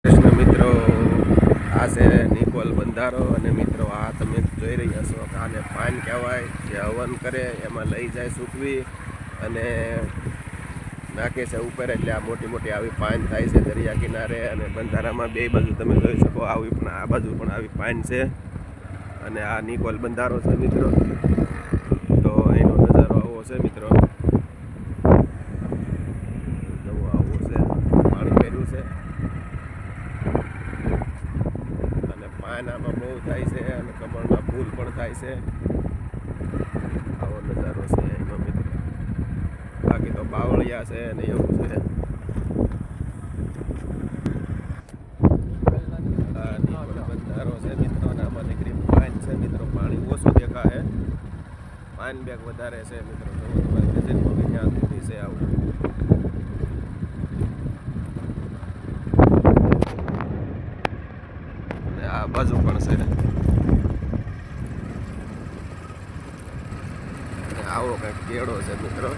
કૃષ્ણ મિત્રો, આ છે નિકોલ બંધારો. અને મિત્રો આ તમે જોઈ રહ્યા છો કે આને પાન કહેવાય. જે હવન કરે એમાં લઈ જાય સૂકવી અને નાખે છે ઉપર. એટલે આ મોટી મોટી આવી પાન થાય છે દરિયા કિનારે. અને બંધારામાં બે બાજુ તમે જોઈ શકો આવી પણ આ બાજુ પણ આવી પાન છે. અને આ નિકોલ બંધારો છે મિત્રો. તો એનો નજારો આવો છે મિત્રો. નવો આવો છે, પાણી ભર્યું છે અને પાન આમાં બહુ થાય છે અને કમળના ફૂલ પણ થાય છે. આવો નજારો છે એનો મિત્રો. બાકી તો બાવળિયા છે અને એવું છે. આ નિકોલ બંધારો છે મિત્રો. અને આમાં નીકળી પાન છે મિત્રો. પાણી ઓછું દેખાય, પાન બેગ વધારે છે મિત્રો. તમારે નજરમાં ત્યાં સુધી છે આવું. આ બાજુ પણ છે. આવો કંઈક કેળો છે મિત્રો.